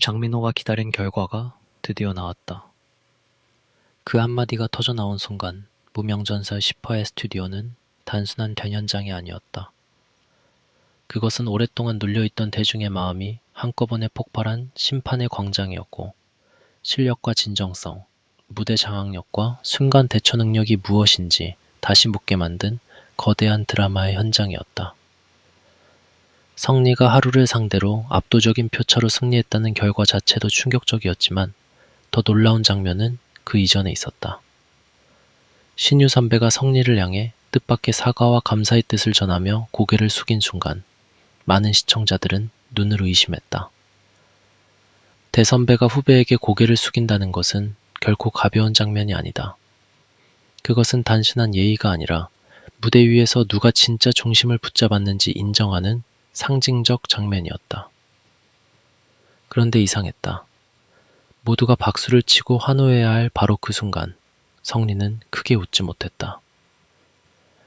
장민호가 기다린 결과가 드디어 나왔다. 그 한마디가 터져나온 순간 무명전설 10화의 스튜디오는 단순한 변현장이 아니었다. 그것은 오랫동안 눌려있던 대중의 마음이 한꺼번에 폭발한 심판의 광장이었고, 실력과 진정성, 무대 장악력과 순간 대처 능력이 무엇인지 다시 묻게 만든 거대한 드라마의 현장이었다. 성리가 하루를 상대로 압도적인 표차로 승리했다는 결과 자체도 충격적이었지만 더 놀라운 장면은 그 이전에 있었다. 신유 선배가 성리를 향해 뜻밖의 사과와 감사의 뜻을 전하며 고개를 숙인 순간 많은 시청자들은 눈으로 의심했다. 대선배가 후배에게 고개를 숙인다는 것은 결코 가벼운 장면이 아니다. 그것은 단순한 예의가 아니라 무대 위에서 누가 진짜 중심을 붙잡았는지 인정하는 상징적 장면이었다. 그런데 이상했다. 모두가 박수를 치고 환호해야 할 바로 그 순간 성리는 크게 웃지 못했다.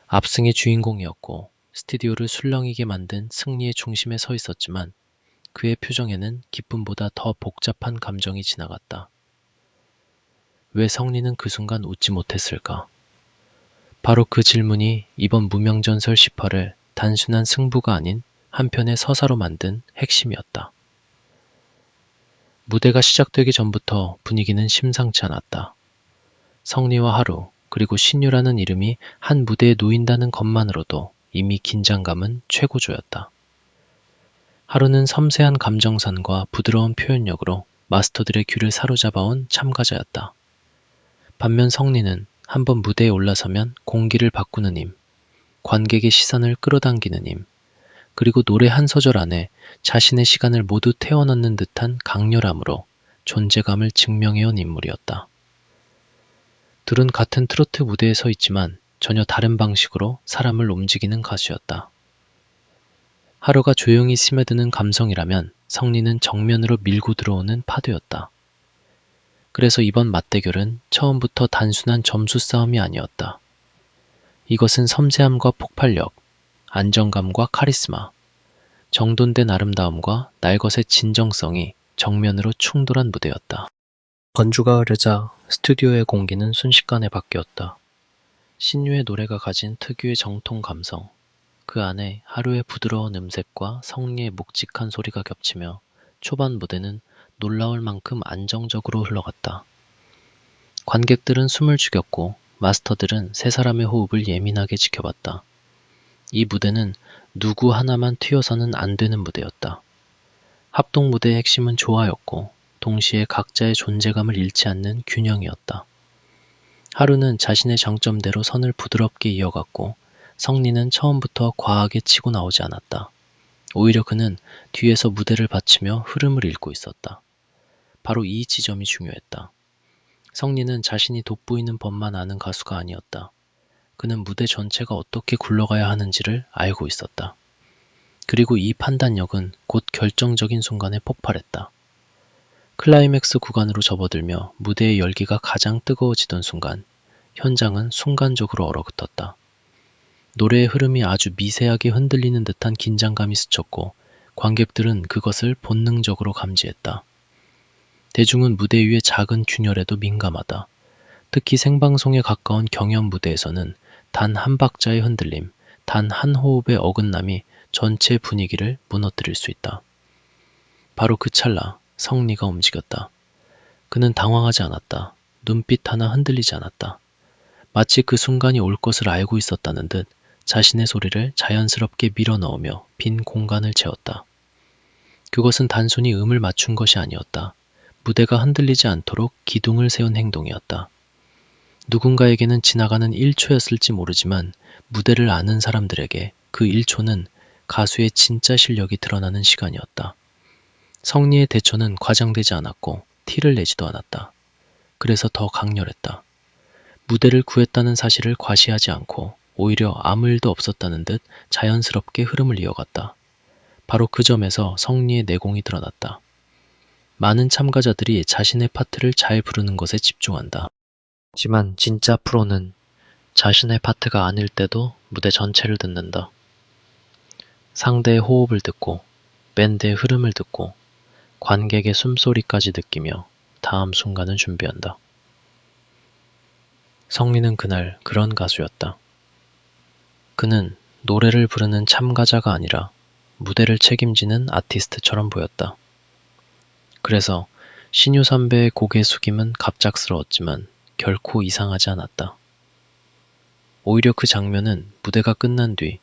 압승의 주인공이었고 스튜디오를 술렁이게 만든 승리의 중심에 서 있었지만 그의 표정에는 기쁨보다 더 복잡한 감정이 지나갔다. 왜 성리는 그 순간 웃지 못했을까? 바로 그 질문이 이번 무명전설 10화를 단순한 승부가 아닌 한편의 서사로 만든 핵심이었다. 무대가 시작되기 전부터 분위기는 심상치 않았다. 성리와 하루, 그리고 신유라는 이름이 한 무대에 놓인다는 것만으로도 이미 긴장감은 최고조였다. 하루는 섬세한 감정선과 부드러운 표현력으로 마스터들의 귀를 사로잡아온 참가자였다. 반면 성리는 한번 무대에 올라서면 공기를 바꾸는 힘, 관객의 시선을 끌어당기는 힘, 그리고 노래 한 소절 안에 자신의 시간을 모두 태워넣는 듯한 강렬함으로 존재감을 증명해온 인물이었다. 둘은 같은 트로트 무대에 서 있지만 전혀 다른 방식으로 사람을 움직이는 가수였다. 하루가 조용히 스며드는 감성이라면 성리는 정면으로 밀고 들어오는 파도였다. 그래서 이번 맞대결은 처음부터 단순한 점수 싸움이 아니었다. 이것은 섬세함과 폭발력, 안정감과 카리스마, 정돈된 아름다움과 날것의 진정성이 정면으로 충돌한 무대였다. 건주가 흐르자 스튜디오의 공기는 순식간에 바뀌었다. 신유의 노래가 가진 특유의 정통 감성, 그 안에 하루의 부드러운 음색과 성리의 묵직한 소리가 겹치며 초반 무대는 놀라울 만큼 안정적으로 흘러갔다. 관객들은 숨을 죽였고 마스터들은 세 사람의 호흡을 예민하게 지켜봤다. 이 무대는 누구 하나만 튀어서는 안 되는 무대였다. 합동 무대의 핵심은 조화였고 동시에 각자의 존재감을 잃지 않는 균형이었다. 하루는 자신의 장점대로 선을 부드럽게 이어갔고 성리는 처음부터 과하게 치고 나오지 않았다. 오히려 그는 뒤에서 무대를 받치며 흐름을 읽고 있었다. 바로 이 지점이 중요했다. 성리는 자신이 돋보이는 법만 아는 가수가 아니었다. 그는 무대 전체가 어떻게 굴러가야 하는지를 알고 있었다. 그리고 이 판단력은 곧 결정적인 순간에 폭발했다. 클라이맥스 구간으로 접어들며 무대의 열기가 가장 뜨거워지던 순간, 현장은 순간적으로 얼어붙었다. 노래의 흐름이 아주 미세하게 흔들리는 듯한 긴장감이 스쳤고 관객들은 그것을 본능적으로 감지했다. 대중은 무대 위의 작은 균열에도 민감하다. 특히 생방송에 가까운 경연 무대에서는 단 한 박자의 흔들림, 단 한 호흡의 어긋남이 전체 분위기를 무너뜨릴 수 있다. 바로 그 찰나 성리가 움직였다. 그는 당황하지 않았다. 눈빛 하나 흔들리지 않았다. 마치 그 순간이 올 것을 알고 있었다는 듯 자신의 소리를 자연스럽게 밀어넣으며 빈 공간을 채웠다. 그것은 단순히 음을 맞춘 것이 아니었다. 무대가 흔들리지 않도록 기둥을 세운 행동이었다. 누군가에게는 지나가는 1초였을지 모르지만 무대를 아는 사람들에게 그 1초는 가수의 진짜 실력이 드러나는 시간이었다. 성리의 대처는 과장되지 않았고 티를 내지도 않았다. 그래서 더 강렬했다. 무대를 구했다는 사실을 과시하지 않고 오히려 아무 일도 없었다는 듯 자연스럽게 흐름을 이어갔다. 바로 그 점에서 성리의 내공이 드러났다. 많은 참가자들이 자신의 파트를 잘 부르는 것에 집중한다. 하지만 진짜 프로는 자신의 파트가 아닐 때도 무대 전체를 듣는다. 상대의 호흡을 듣고 밴드의 흐름을 듣고 관객의 숨소리까지 느끼며 다음 순간을 준비한다. 성리는 그날 그런 가수였다. 그는 노래를 부르는 참가자가 아니라 무대를 책임지는 아티스트처럼 보였다. 그래서 신유 선배의 고개 숙임은 갑작스러웠지만 결코 이상하지 않았다. 오히려 그 장면은 무대가 끝난 뒤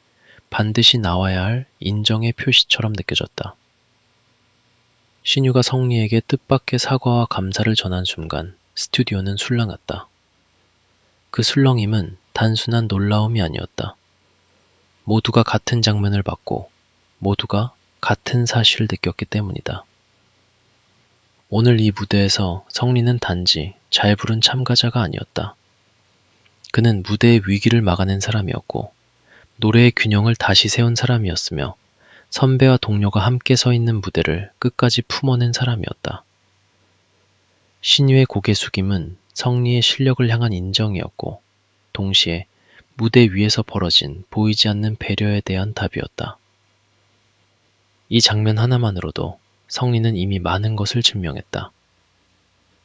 반드시 나와야 할 인정의 표시처럼 느껴졌다. 신유가 성리에게 뜻밖의 사과와 감사를 전한 순간 스튜디오는 술렁였다. 그 술렁임은 단순한 놀라움이 아니었다. 모두가 같은 장면을 봤고 모두가 같은 사실을 느꼈기 때문이다. 오늘 이 무대에서 성리는 단지 잘 부른 참가자가 아니었다. 그는 무대의 위기를 막아낸 사람이었고 노래의 균형을 다시 세운 사람이었으며 선배와 동료가 함께 서 있는 무대를 끝까지 품어낸 사람이었다. 신유의 고개 숙임은 성리의 실력을 향한 인정이었고 동시에 무대 위에서 벌어진 보이지 않는 배려에 대한 답이었다. 이 장면 하나만으로도 성리는 이미 많은 것을 증명했다.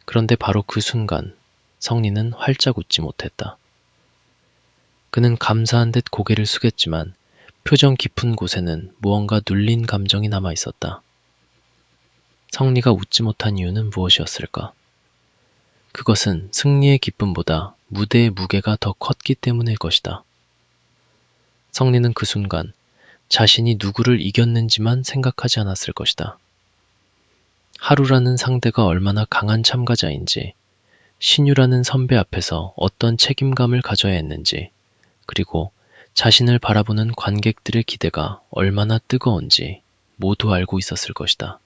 그런데 바로 그 순간 성리는 활짝 웃지 못했다. 그는 감사한 듯 고개를 숙였지만 표정 깊은 곳에는 무언가 눌린 감정이 남아 있었다. 성리가 웃지 못한 이유는 무엇이었을까? 그것은 승리의 기쁨보다 무대의 무게가 더 컸기 때문일 것이다. 성리는 그 순간 자신이 누구를 이겼는지만 생각하지 않았을 것이다. 하루라는 상대가 얼마나 강한 참가자인지, 신유라는 선배 앞에서 어떤 책임감을 가져야 했는지, 그리고 자신을 바라보는 관객들의 기대가 얼마나 뜨거운지 모두 알고 있었을 것이다.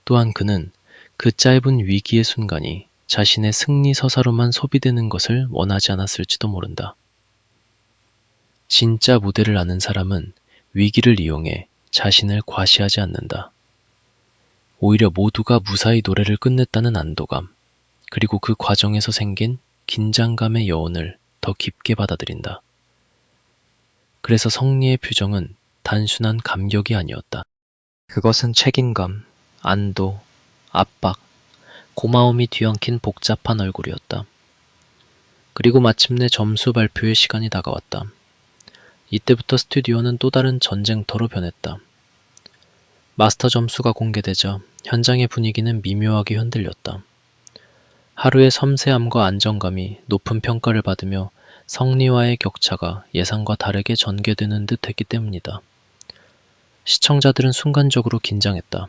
또한 그는 그 짧은 위기의 순간이 자신의 승리 서사로만 소비되는 것을 원하지 않았을지도 모른다. 진짜 무대를 아는 사람은 위기를 이용해 자신을 과시하지 않는다. 오히려 모두가 무사히 노래를 끝냈다는 안도감, 그리고 그 과정에서 생긴 긴장감의 여운을 더 깊게 받아들인다. 그래서 성리의 표정은 단순한 감격이 아니었다. 그것은 책임감, 안도, 압박, 고마움이 뒤엉킨 복잡한 얼굴이었다. 그리고 마침내 점수 발표의 시간이 다가왔다. 이때부터 스튜디오는 또 다른 전쟁터로 변했다. 마스터 점수가 공개되자 현장의 분위기는 미묘하게 흔들렸다. 하루의 섬세함과 안정감이 높은 평가를 받으며 성리와의 격차가 예상과 다르게 전개되는 듯 했기 때문이다. 시청자들은 순간적으로 긴장했다.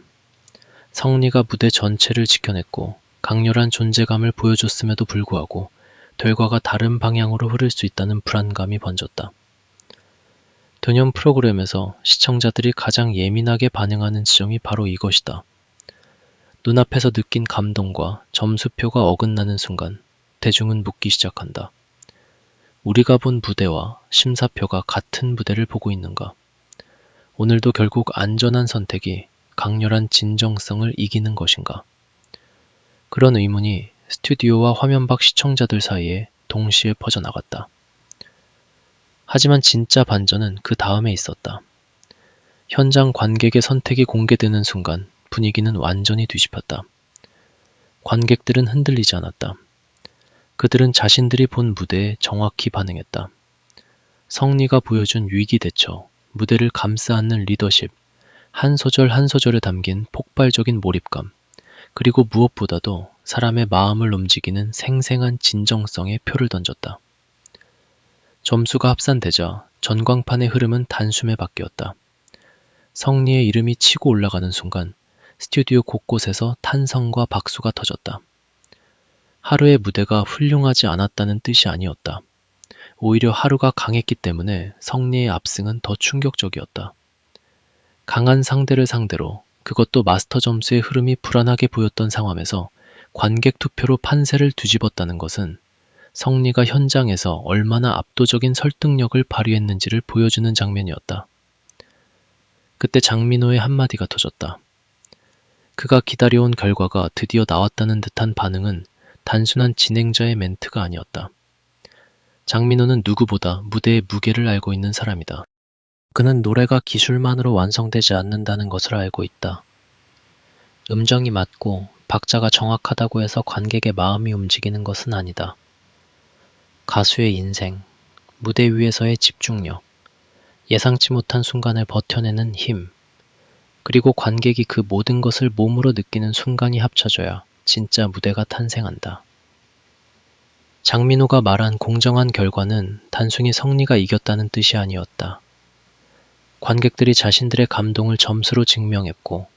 성리가 무대 전체를 지켜냈고 강렬한 존재감을 보여줬음에도 불구하고 결과가 다른 방향으로 흐를 수 있다는 불안감이 번졌다. 전년 프로그램에서 시청자들이 가장 예민하게 반응하는 지점이 바로 이것이다. 눈앞에서 느낀 감동과 점수표가 어긋나는 순간 대중은 묻기 시작한다. 우리가 본 무대와 심사표가 같은 무대를 보고 있는가? 오늘도 결국 안전한 선택이 강렬한 진정성을 이기는 것인가? 그런 의문이 스튜디오와 화면 밖 시청자들 사이에 동시에 퍼져나갔다. 하지만 진짜 반전은 그 다음에 있었다. 현장 관객의 선택이 공개되는 순간 분위기는 완전히 뒤집혔다. 관객들은 흔들리지 않았다. 그들은 자신들이 본 무대에 정확히 반응했다. 성리가 보여준 위기 대처, 무대를 감싸 안는 리더십, 한 소절 한 소절에 담긴 폭발적인 몰입감, 그리고 무엇보다도 사람의 마음을 움직이는 생생한 진정성에 표를 던졌다. 점수가 합산되자 전광판의 흐름은 단숨에 바뀌었다. 성리의 이름이 치고 올라가는 순간 스튜디오 곳곳에서 탄성과 박수가 터졌다. 하루의 무대가 훌륭하지 않았다는 뜻이 아니었다. 오히려 하루가 강했기 때문에 성리의 압승은 더 충격적이었다. 강한 상대를 상대로, 그것도 마스터 점수의 흐름이 불안하게 보였던 상황에서 관객 투표로 판세를 뒤집었다는 것은 성리가 현장에서 얼마나 압도적인 설득력을 발휘했는지를 보여주는 장면이었다. 그때 장민호의 한마디가 터졌다. 그가 기다려온 결과가 드디어 나왔다는 듯한 반응은 단순한 진행자의 멘트가 아니었다. 장민호는 누구보다 무대의 무게를 알고 있는 사람이다. 그는 노래가 기술만으로 완성되지 않는다는 것을 알고 있다. 음정이 맞고 박자가 정확하다고 해서 관객의 마음이 움직이는 것은 아니다. 가수의 인생, 무대 위에서의 집중력, 예상치 못한 순간을 버텨내는 힘, 그리고 관객이 그 모든 것을 몸으로 느끼는 순간이 합쳐져야 진짜 무대가 탄생한다. 장민호가 말한 공정한 결과는 단순히 성리가 이겼다는 뜻이 아니었다. 관객들이 자신들의 감동을 점수로 증명했고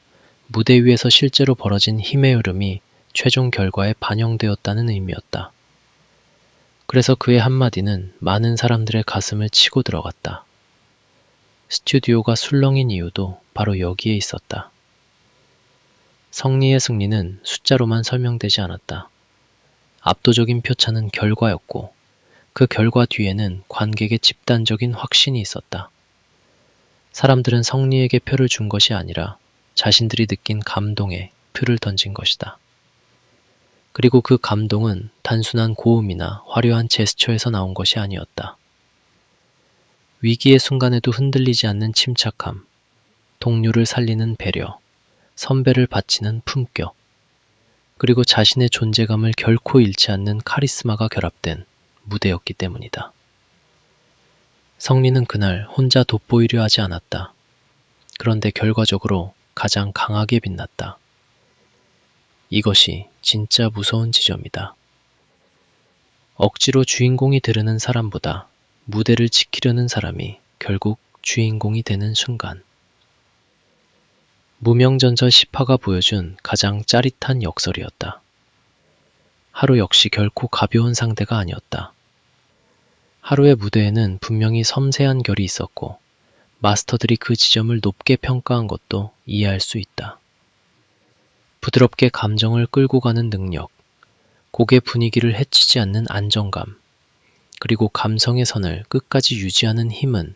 무대 위에서 실제로 벌어진 힘의 흐름이 최종 결과에 반영되었다는 의미였다. 그래서 그의 한마디는 많은 사람들의 가슴을 치고 들어갔다. 스튜디오가 술렁인 이유도 바로 여기에 있었다. 성리의 승리는 숫자로만 설명되지 않았다. 압도적인 표차는 결과였고 그 결과 뒤에는 관객의 집단적인 확신이 있었다. 사람들은 성리에게 표를 준 것이 아니라 자신들이 느낀 감동에 표를 던진 것이다. 그리고 그 감동은 단순한 고음이나 화려한 제스처에서 나온 것이 아니었다. 위기의 순간에도 흔들리지 않는 침착함, 동료를 살리는 배려, 선배를 바치는 품격, 그리고 자신의 존재감을 결코 잃지 않는 카리스마가 결합된 무대였기 때문이다. 성리는 그날 혼자 돋보이려 하지 않았다. 그런데 결과적으로 가장 강하게 빛났다. 이것이 진짜 무서운 지점이다. 억지로 주인공이 되려는 사람보다 무대를 지키려는 사람이 결국 주인공이 되는 순간. 무명전설 10화가 보여준 가장 짜릿한 역설이었다. 하루 역시 결코 가벼운 상대가 아니었다. 하루의 무대에는 분명히 섬세한 결이 있었고 마스터들이 그 지점을 높게 평가한 것도 이해할 수 있다. 부드럽게 감정을 끌고 가는 능력, 곡의 분위기를 해치지 않는 안정감, 그리고 감성의 선을 끝까지 유지하는 힘은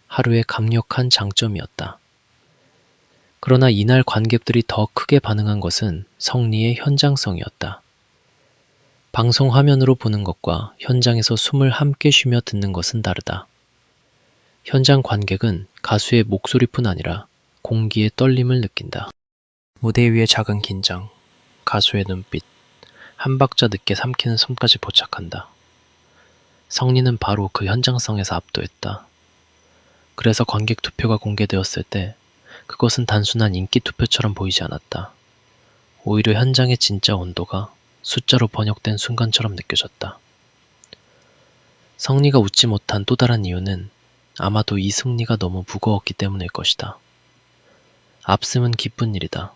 하루의 강력한 장점이었다. 그러나 이날 관객들이 더 크게 반응한 것은 성리의 현장성이었다. 방송 화면으로 보는 것과 현장에서 숨을 함께 쉬며 듣는 것은 다르다. 현장 관객은 가수의 목소리뿐 아니라 공기의 떨림을 느낀다. 무대 위의 작은 긴장, 가수의 눈빛, 한 박자 늦게 삼키는 숨까지 포착한다. 성리는 바로 그 현장성에서 압도했다. 그래서 관객 투표가 공개되었을 때 그것은 단순한 인기 투표처럼 보이지 않았다. 오히려 현장의 진짜 온도가 숫자로 번역된 순간처럼 느껴졌다. 성리가 웃지 못한 또 다른 이유는 아마도 이 승리가 너무 무거웠기 때문일 것이다. 압승은 기쁜 일이다.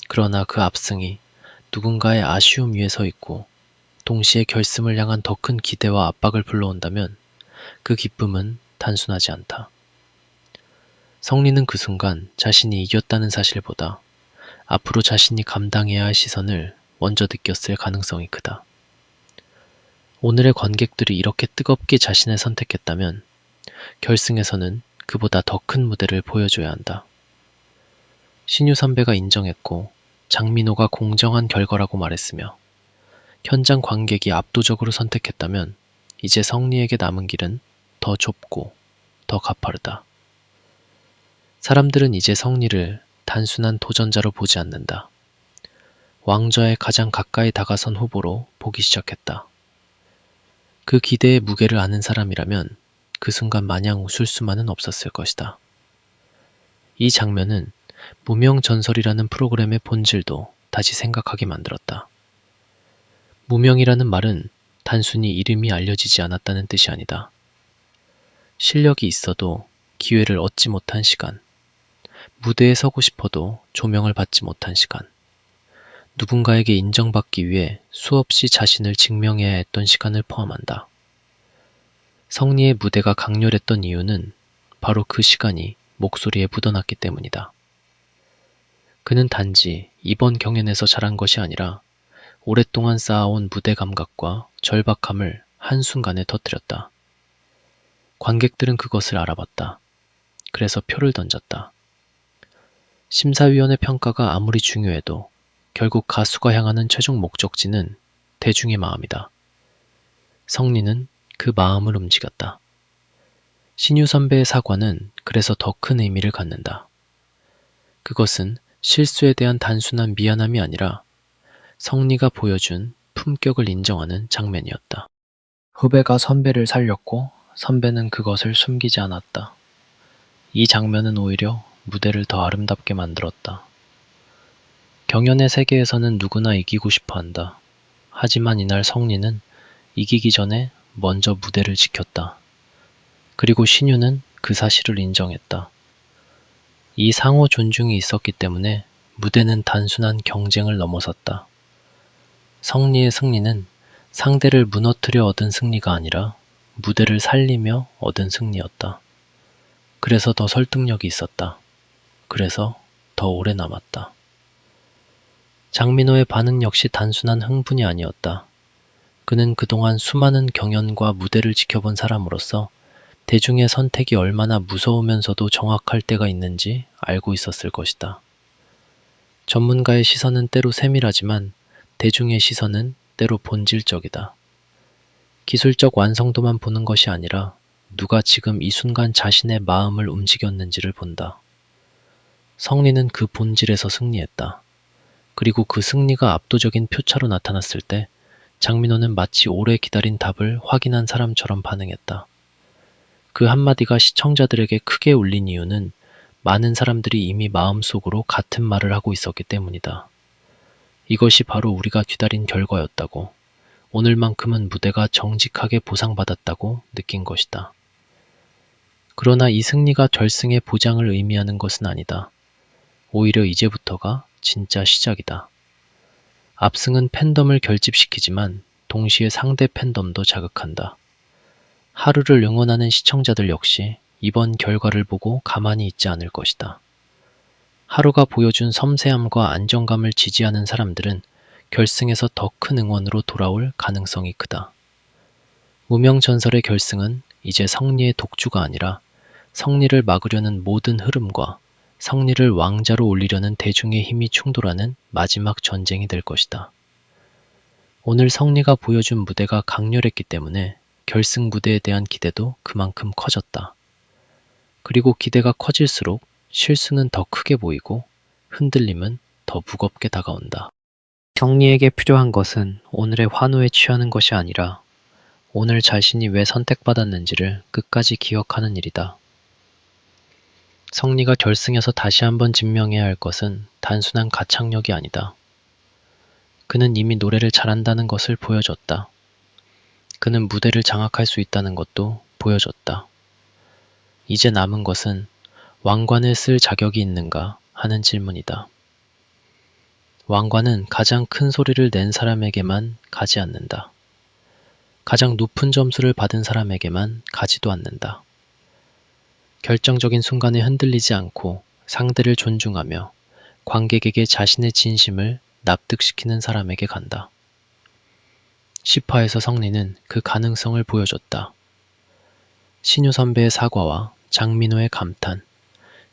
그러나 그 압승이 누군가의 아쉬움 위에 서 있고 동시에 결승을 향한 더 큰 기대와 압박을 불러온다면 그 기쁨은 단순하지 않다. 성리는 그 순간 자신이 이겼다는 사실보다 앞으로 자신이 감당해야 할 시선을 먼저 느꼈을 가능성이 크다. 오늘의 관객들이 이렇게 뜨겁게 자신을 선택했다면 결승에서는 그보다 더 큰 무대를 보여줘야 한다. 신유 선배가 인정했고 장민호가 공정한 결과라고 말했으며 현장 관객이 압도적으로 선택했다면 이제 성리에게 남은 길은 더 좁고 더 가파르다. 사람들은 이제 성리를 단순한 도전자로 보지 않는다. 왕좌에 가장 가까이 다가선 후보로 보기 시작했다. 그 기대의 무게를 아는 사람이라면 그 순간 마냥 웃을 수만은 없었을 것이다. 이 장면은 무명전설이라는 프로그램의 본질도 다시 생각하게 만들었다. 무명이라는 말은 단순히 이름이 알려지지 않았다는 뜻이 아니다. 실력이 있어도 기회를 얻지 못한 시간, 무대에 서고 싶어도 조명을 받지 못한 시간, 누군가에게 인정받기 위해 수없이 자신을 증명해야 했던 시간을 포함한다. 성리의 무대가 강렬했던 이유는 바로 그 시간이 목소리에 묻어났기 때문이다. 그는 단지 이번 경연에서 잘한 것이 아니라 오랫동안 쌓아온 무대 감각과 절박함을 한순간에 터뜨렸다. 관객들은 그것을 알아봤다. 그래서 표를 던졌다. 심사위원의 평가가 아무리 중요해도 결국 가수가 향하는 최종 목적지는 대중의 마음이다. 성리는 그 마음을 움직였다. 신유 선배의 사과는 그래서 더 큰 의미를 갖는다. 그것은 실수에 대한 단순한 미안함이 아니라 성리가 보여준 품격을 인정하는 장면이었다. 후배가 선배를 살렸고 선배는 그것을 숨기지 않았다. 이 장면은 오히려 무대를 더 아름답게 만들었다. 경연의 세계에서는 누구나 이기고 싶어 한다. 하지만 이날 성리는 이기기 전에 먼저 무대를 지켰다. 그리고 신유는 그 사실을 인정했다. 이 상호 존중이 있었기 때문에 무대는 단순한 경쟁을 넘어섰다. 성리의 승리는 상대를 무너뜨려 얻은 승리가 아니라 무대를 살리며 얻은 승리였다. 그래서 더 설득력이 있었다. 그래서 더 오래 남았다. 장민호의 반응 역시 단순한 흥분이 아니었다. 그는 그동안 수많은 경연과 무대를 지켜본 사람으로서 대중의 선택이 얼마나 무서우면서도 정확할 때가 있는지 알고 있었을 것이다. 전문가의 시선은 때로 세밀하지만 대중의 시선은 때로 본질적이다. 기술적 완성도만 보는 것이 아니라 누가 지금 이 순간 자신의 마음을 움직였는지를 본다. 성리는 그 본질에서 승리했다. 그리고 그 승리가 압도적인 표차로 나타났을 때 장민호는 마치 오래 기다린 답을 확인한 사람처럼 반응했다. 그 한마디가 시청자들에게 크게 울린 이유는 많은 사람들이 이미 마음속으로 같은 말을 하고 있었기 때문이다. 이것이 바로 우리가 기다린 결과였다고, 오늘만큼은 무대가 정직하게 보상받았다고 느낀 것이다. 그러나 이 승리가 결승의 보장을 의미하는 것은 아니다. 오히려 이제부터가 진짜 시작이다. 압승은 팬덤을 결집시키지만 동시에 상대 팬덤도 자극한다. 하루를 응원하는 시청자들 역시 이번 결과를 보고 가만히 있지 않을 것이다. 하루가 보여준 섬세함과 안정감을 지지하는 사람들은 결승에서 더 큰 응원으로 돌아올 가능성이 크다. 무명전설의 결승은 이제 성리의 독주가 아니라 성리를 막으려는 모든 흐름과 성리를 왕자로 올리려는 대중의 힘이 충돌하는 마지막 전쟁이 될 것이다. 오늘 성리가 보여준 무대가 강렬했기 때문에 결승 무대에 대한 기대도 그만큼 커졌다. 그리고 기대가 커질수록 실수는 더 크게 보이고 흔들림은 더 무겁게 다가온다. 성리에게 필요한 것은 오늘의 환호에 취하는 것이 아니라 오늘 자신이 왜 선택받았는지를 끝까지 기억하는 일이다. 성리가 결승에서 다시 한번 증명해야 할 것은 단순한 가창력이 아니다. 그는 이미 노래를 잘한다는 것을 보여줬다. 그는 무대를 장악할 수 있다는 것도 보여줬다. 이제 남은 것은 왕관을 쓸 자격이 있는가 하는 질문이다. 왕관은 가장 큰 소리를 낸 사람에게만 가지 않는다. 가장 높은 점수를 받은 사람에게만 가지도 않는다. 결정적인 순간에 흔들리지 않고 상대를 존중하며 관객에게 자신의 진심을 납득시키는 사람에게 간다. 10화에서 성리는 그 가능성을 보여줬다. 신유 선배의 사과와 장민호의 감탄,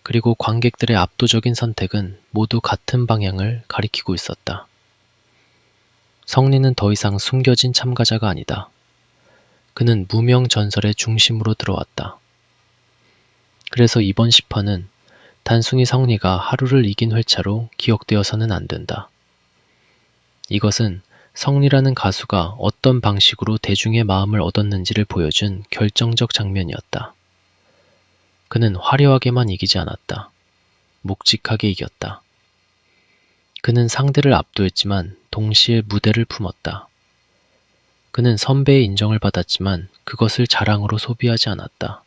그리고 관객들의 압도적인 선택은 모두 같은 방향을 가리키고 있었다. 성리는 더 이상 숨겨진 참가자가 아니다. 그는 무명 전설의 중심으로 들어왔다. 그래서 이번 10화는 단순히 성리가 하루를 이긴 회차로 기억되어서는 안 된다. 이것은 성리라는 가수가 어떤 방식으로 대중의 마음을 얻었는지를 보여준 결정적 장면이었다. 그는 화려하게만 이기지 않았다. 묵직하게 이겼다. 그는 상대를 압도했지만 동시에 무대를 품었다. 그는 선배의 인정을 받았지만 그것을 자랑으로 소비하지 않았다.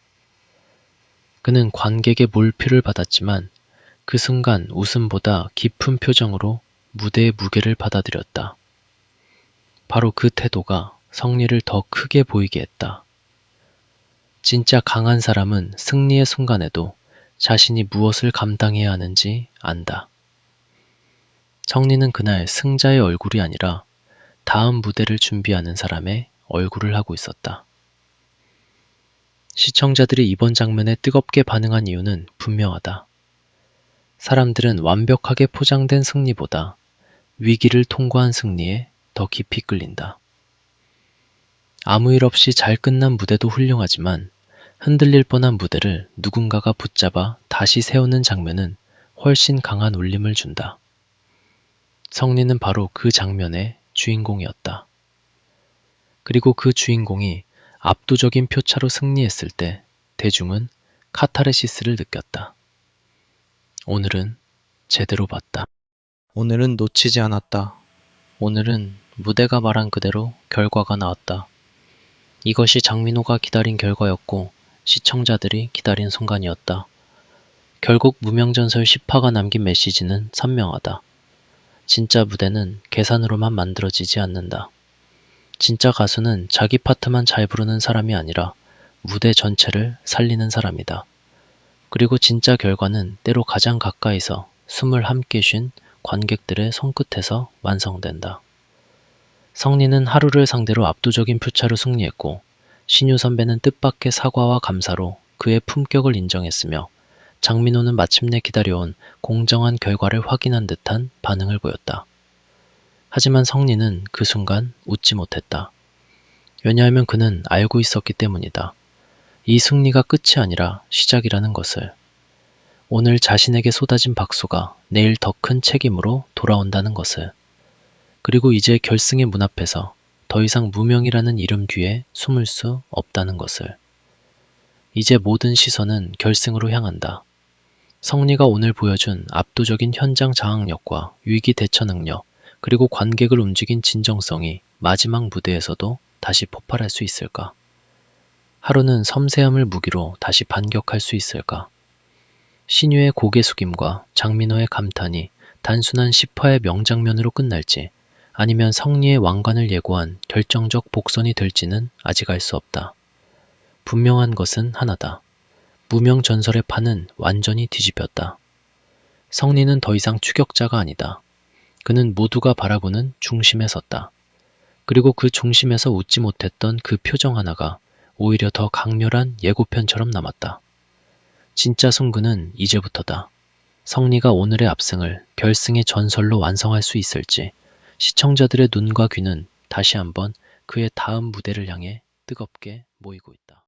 그는 관객의 몰표를 받았지만 그 순간 웃음보다 깊은 표정으로 무대의 무게를 받아들였다. 바로 그 태도가 성리를 더 크게 보이게 했다. 진짜 강한 사람은 승리의 순간에도 자신이 무엇을 감당해야 하는지 안다. 성리는 그날 승자의 얼굴이 아니라 다음 무대를 준비하는 사람의 얼굴을 하고 있었다. 시청자들이 이번 장면에 뜨겁게 반응한 이유는 분명하다. 사람들은 완벽하게 포장된 승리보다 위기를 통과한 승리에 더 깊이 끌린다. 아무 일 없이 잘 끝난 무대도 훌륭하지만 흔들릴 뻔한 무대를 누군가가 붙잡아 다시 세우는 장면은 훨씬 강한 울림을 준다. 성리는 바로 그 장면의 주인공이었다. 그리고 그 주인공이 압도적인 표차로 승리했을 때 대중은 카타르시스를 느꼈다. 오늘은 제대로 봤다. 오늘은 놓치지 않았다. 오늘은 무대가 말한 그대로 결과가 나왔다. 이것이 장민호가 기다린 결과였고 시청자들이 기다린 순간이었다. 결국 무명전설 10화가 남긴 메시지는 선명하다. 진짜 무대는 계산으로만 만들어지지 않는다. 진짜 가수는 자기 파트만 잘 부르는 사람이 아니라 무대 전체를 살리는 사람이다. 그리고 진짜 결과는 때로 가장 가까이서 숨을 함께 쉰 관객들의 손끝에서 완성된다. 성리는 하루를 상대로 압도적인 표차로 승리했고 신유 선배는 뜻밖의 사과와 감사로 그의 품격을 인정했으며 장민호는 마침내 기다려온 공정한 결과를 확인한 듯한 반응을 보였다. 하지만 성리는 그 순간 웃지 못했다. 왜냐하면 그는 알고 있었기 때문이다. 이 승리가 끝이 아니라 시작이라는 것을. 오늘 자신에게 쏟아진 박수가 내일 더 큰 책임으로 돌아온다는 것을. 그리고 이제 결승의 문 앞에서 더 이상 무명이라는 이름 뒤에 숨을 수 없다는 것을. 이제 모든 시선은 결승으로 향한다. 성리가 오늘 보여준 압도적인 현장 장악력과 위기 대처 능력, 그리고 관객을 움직인 진정성이 마지막 무대에서도 다시 폭발할 수 있을까? 하루는 섬세함을 무기로 다시 반격할 수 있을까? 신유의 고개 숙임과 장민호의 감탄이 단순한 10화의 명장면으로 끝날지 아니면 성리의 왕관을 예고한 결정적 복선이 될지는 아직 알 수 없다. 분명한 것은 하나다. 무명 전설의 판은 완전히 뒤집혔다. 성리는 더 이상 추격자가 아니다. 그는 모두가 바라보는 중심에 섰다. 그리고 그 중심에서 웃지 못했던 그 표정 하나가 오히려 더 강렬한 예고편처럼 남았다. 진짜 승부는 이제부터다. 성리가 오늘의 압승을 결승의 전설로 완성할 수 있을지 시청자들의 눈과 귀는 다시 한번 그의 다음 무대를 향해 뜨겁게 모이고 있다.